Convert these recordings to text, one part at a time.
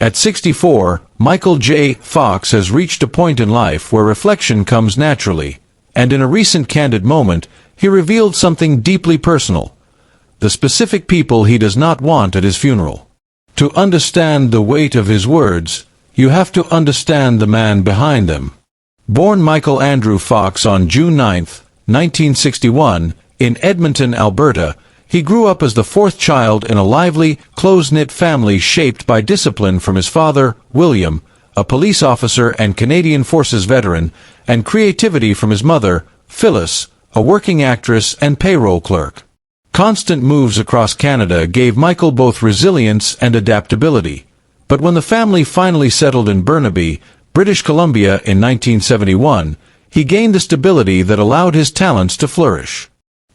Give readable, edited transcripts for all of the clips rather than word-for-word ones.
At 64, Michael J. Fox has reached a point in life where reflection comes naturally, and in a recent candid moment, he revealed something deeply personal: the specific people he does not want at his funeral. To understand the weight of his words, you have to understand the man behind them. Born Michael Andrew Fox on June 9, 1961, in Edmonton, Alberta, he grew up as the fourth child in a lively, close-knit family shaped by discipline from his father, William, a police officer and Canadian Forces veteran, and creativity from his mother, Phyllis, a working actress and payroll clerk. Constant moves across Canada gave Michael both resilience and adaptability, but when the family finally settled in Burnaby, British Columbia in 1971, he gained the stability that allowed his talents to flourish.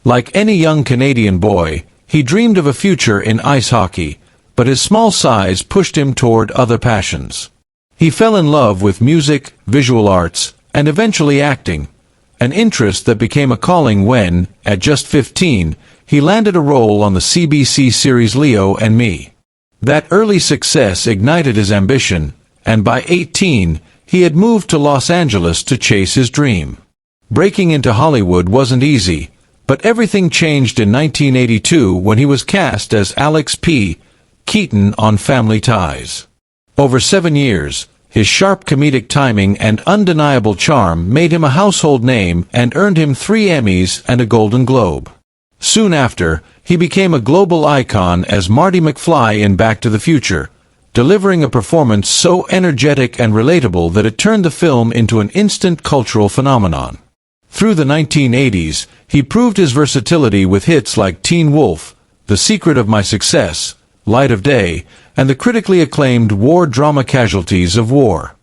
Like any young Canadian boy, he dreamed of a future in ice hockey, but his small size pushed him toward other passions. He fell in love with music, visual arts, and eventually acting, an interest that became a calling when, at just 15, he landed a role on the CBC series Leo and Me. That early success ignited his ambition, and by 18, he had moved to Los Angeles to chase his dream. Breaking into Hollywood wasn't easy, but everything changed in 1982 when he was cast as Alex P. Keaton on Family Ties. Over 7 years, his sharp comedic timing and undeniable charm made him a household name and earned him 3 Emmys and a Golden Globe. Soon after, he became a global icon as Marty McFly in Back to the Future, delivering a performance so energetic and relatable that it turned the film into an instant cultural phenomenon. Through the 1980s, he proved his versatility with hits like Teen Wolf, The Secret of My Success, Light of Day, and the critically acclaimed war drama Casualties of War.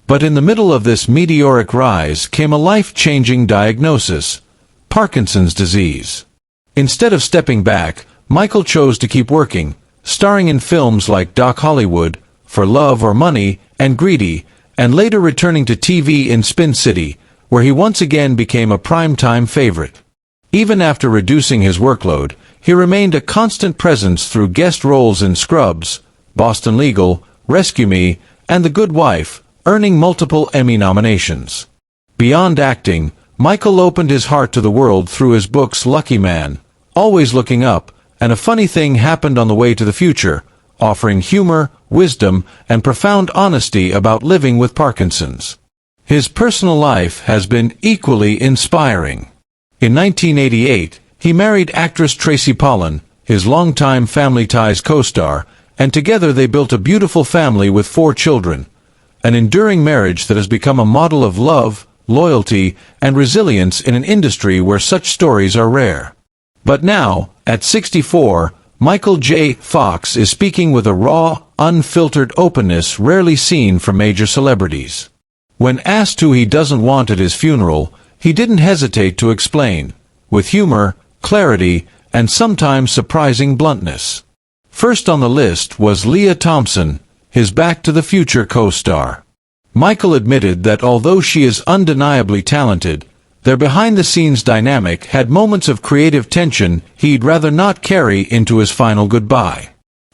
But in the middle of this meteoric rise came a life-changing diagnosis: Parkinson's disease. Instead of stepping back, Michael chose to keep working, starring in films like Doc Hollywood, For Love or Money, and Greedy, and later returning to TV in Spin City, where he once again became a prime-time favorite. Even after reducing his workload, he remained a constant presence through guest roles in Scrubs, Boston Legal, Rescue Me, and The Good Wife, earning multiple Emmy nominations. Beyond acting, Michael opened his heart to the world through his books Lucky Man, Always Looking Up, and A Funny Thing Happened on the Way to the Future, offering humor, wisdom, and profound honesty about living with Parkinson's. His personal life has been equally inspiring. In 1988, he married actress Tracy Pollan, his longtime Family Ties co-star, and together they built a beautiful family with 4 children, an enduring marriage that has become a model of love, loyalty, and resilience in an industry where such stories are rare. But now, at 64, Michael J. Fox is speaking with a raw, unfiltered openness rarely seen from major celebrities. When asked who he doesn't want at his funeral, he didn't hesitate to explain, with humor, clarity, and sometimes surprising bluntness. First on the list was Lea Thompson, his Back to the Future co-star. Michael admitted that although she is undeniably talented, their behind-the-scenes dynamic had moments of creative tension he'd rather not carry into his final goodbye.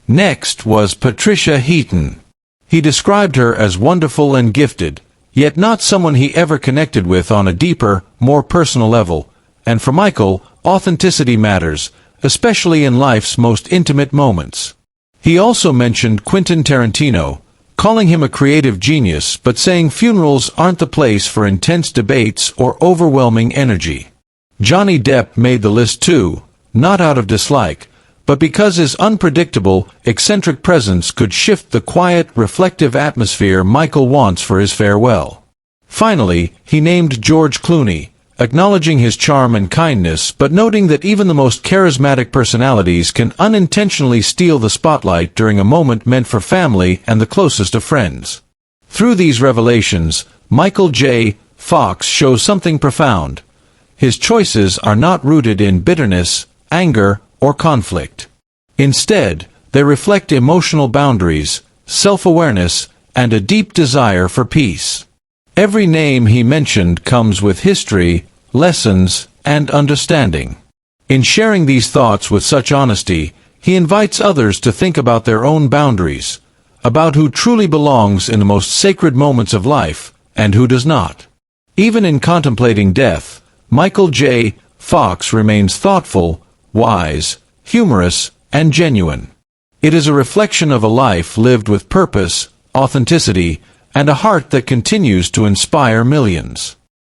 Next was Patricia Heaton. He described her as wonderful and gifted, yet not someone he ever connected with on a deeper, more personal level, and for Michael, authenticity matters, especially in life's most intimate moments. He also mentioned Quentin Tarantino, calling him a creative genius but saying funerals aren't the place for intense debates or overwhelming energy. Johnny Depp made the list too, not out of dislike, but because his unpredictable, eccentric presence could shift the quiet, reflective atmosphere Michael wants for his farewell. Finally, he named George Clooney, acknowledging his charm and kindness but noting that even the most charismatic personalities can unintentionally steal the spotlight during a moment meant for family and the closest of friends. Through these revelations, Michael J. Fox shows something profound. His choices are not rooted in bitterness, anger, or conflict. Instead, they reflect emotional boundaries, self-awareness, and a deep desire for peace. Every name he mentioned comes with history, lessons, and understanding. In sharing these thoughts with such honesty, he invites others to think about their own boundaries, about who truly belongs in the most sacred moments of life, and who does not. Even in contemplating death, Michael J. Fox remains thoughtful, wise, humorous, and genuine. It is a reflection of a life lived with purpose, authenticity, and a heart that continues to inspire millions.